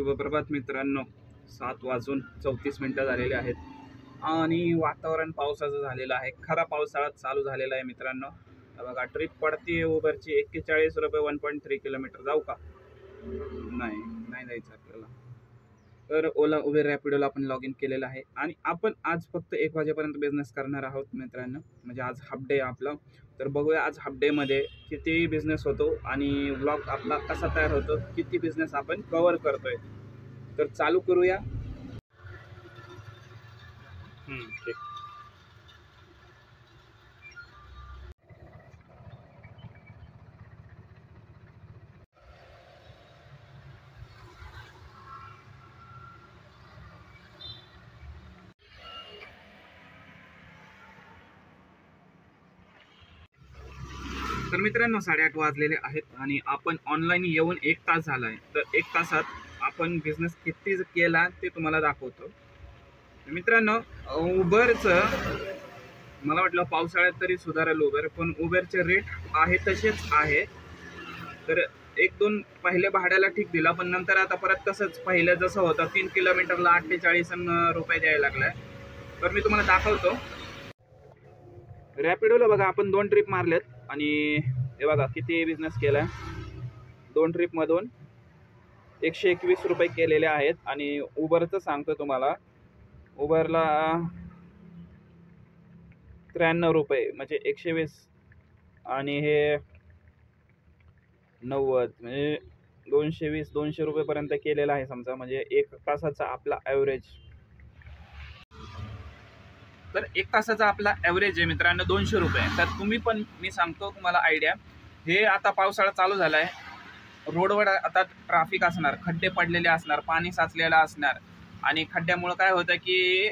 शुभप्रभात मित्रांनो. 7:34 झालेले आहेत आणि वातावरण पावसाचं झालेलं आहे. खरा पावसाळा चालू झालेला आहे मित्रांनो. बघा ट्रिप पडते उबरची 41 रुपये 1.3 किलोमीटर. जाऊ का? नाही जायचं आपल्याला. तर ओला उबेर रॅपिडोला आपण लॉग इन केलेलं आहे आणि आपण आज फक्त 1 वाजेपर्यंत बिझनेस करणार आहोत मित्रांनो. म्हणजे आज हाफ डे आपला. तर बघूया आज हाफ डे मध्ये किती बिझनेस होतो आणि व्लॉग आपला कसा तयार होतो, किती बिझनेस आपण कव्हर करतोय. तर चालू करूया. ठीक. तर मित्रांनो 8:30 वाजलेले आहेत आणि आपण ऑनलाईन येऊन 1 तास झाला आहे. तर 1 तासात आपण बिझनेस किती केला ते तुम्हाला दाखवतो मित्रांनो. उबरचं मला वाटलं पावसाळ्यात तरी सुधारेल उबेर, पण उबेरचे रेट आहे तसेच आहे. तर 1-2 पहिले भाड्याला ठीक दिला, पण नंतर आता परत तसंच पहिलं जसं होतं 3 किलोमीटरला 48 रुपये द्यायला लागलाय. तर मी तुम्हाला दाखवतो. रॅपिडोला बघा आपण 2 ट्रिप मारलेत आणि हे बघा किती बिझनेस केलाय. 2 ट्रिपमधून 121 रुपये केलेले आहेत. आणि उबरचं सांगतो तुम्हाला, उबरला 93 रुपये म्हणजे 120 आणि हे 90 म्हणजे 220 रुपयेपर्यंत केलेला आहे समजा. म्हणजे 1 तासाचा आपला ॲव्हरेज. तर 1 तासाचा आपला ॲव्हरेज आहे मित्रांनो 200 रुपये. तर तुम्ही पण, मी सांगतो तुम्हाला आयडिया. हे आता पावसाळा चालू झाला आहे, रोडवर आता ट्रॅफिक असणार, खड्डे पडलेले असणार, पाणी साचलेलं असणार. आणि खड्ड्यामुळं काय होतं की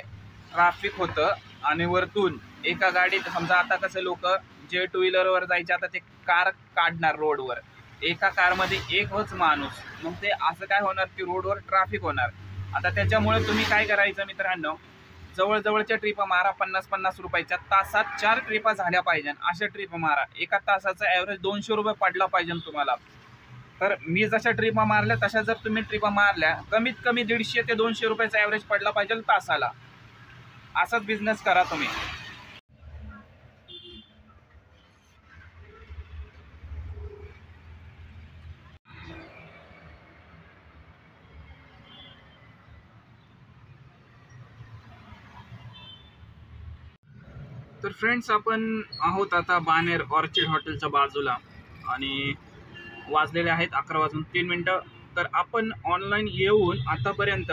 ट्रॅफिक होतं आणि वरतून एका गाडीत समजा आता कसं लोक जे 2 व्हीलरवर जायचे आता ते कार काढणार रोडवर. एका कारमध्ये एकच माणूस, मग ते असं काय होणार की रोडवर ट्रॅफिक होणार. आता त्याच्यामुळे तुम्ही काय करायचं मित्रांनो, जवळजवळच्या ट्रिपा मारा. 50-50 रुपयाच्या तासात 4 ट्रिपा झाल्या पाहिजे. अशा ट्रिप मारा. एका तासाचा ॲव्हरेज 200 रुपये पडला पाहिजे तुम्हाला. तर मी जशा ट्रिपा मारल्या तशा जर तुम्ही ट्रिपा मारल्या, कमीत कमी 150 ते 200 रुपयाचा ॲव्हरेज पडला पाहिजे तासाला. असाच बिझनेस करा तुम्ही. तर फ्रेंड्स आपण आहोत आता बानेर ऑर्चिड हॉटेलच्या बाजूला आणि वाजलेले आहेत 11:03. तर आपण ऑनलाईन येऊन आतापर्यंत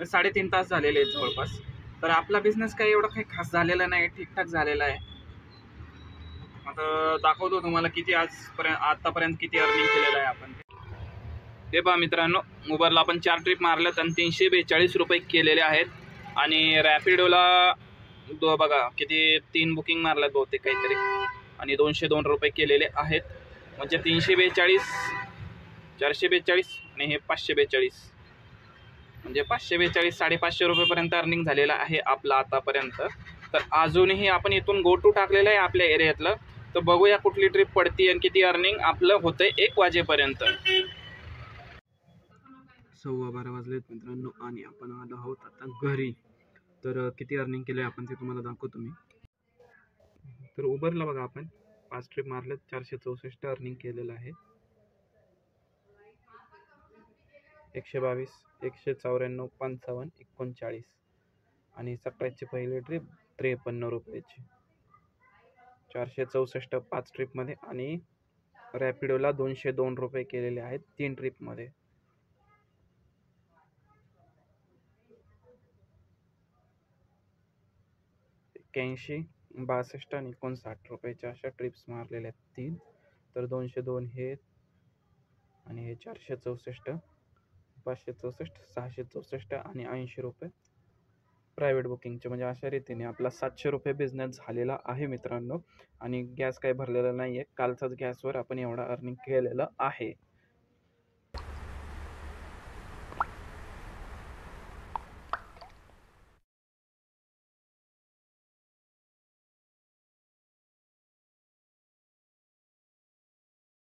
3.5 तास झालेले आहेत जवळपास. तर आपला बिझनेस काही एवढा काही खास झालेला नाही, ठीकठाक झालेला आहे. आता दाखवतो तुम्हाला किती आतापर्यंत किती अर्निंग केलेलं आहे आपण. हे पहा मित्रांनो, उबरला आपण 4 ट्रिप मारल्यात आणि 342 रुपये केलेले आहेत. आणि रॅपिडोला बघा किती 3 बुकिंग मारल्यात बहुतेक काहीतरी, आणि 202 रुपये केलेले आहेत. म्हणजे 342, 442 आणि हे 542, म्हणजे 542, 550 रुपयेपर्यंत अर्निंग झालेलं आहे आपलं आतापर्यंत. तर अजूनही आपण इथून गो टू टाकलेलं आहे आपल्या एरियातलं. तर बघूया कुठली ट्रिप पडती आणि किती अर्निंग आपलं होतंय 1 वाजेपर्यंत. 12:15 वाजलेत मित्रांनो आणि आपण आलो आहोत आता घरी. तर किती अर्निंग केलं आपण ते तुम्हाला दाखवतो मी. तर उबरला बघा आपण 5 ट्रिप मारलेत, 464 अर्निंग केलेलं आहे. 122, 194, 55, 39 आणि सकाळची पहिली ट्रिप 53 रुपयाची. 464 5 ट्रिपमध्ये. आणि रॅपिडोला 202 रुपये केलेले आहेत 3 ट्रिपमध्ये. एक्याऐंशी, 62 आणि 59 रुपयाच्या अशा ट्रिप्स मारलेल्या आहेत 3. तर 202 हे आणि हे 464, 564, 664 आणि 80 रुपये प्रायव्हेट बुकिंगचे. म्हणजे अशा रीतीने आपला 700 रुपये बिझनेस झालेला आहे मित्रांनो. आणि गॅस काही भरलेला नाही आहे, कालचाच गॅसवर आपण एवढा अर्निंग केलेलं आहे.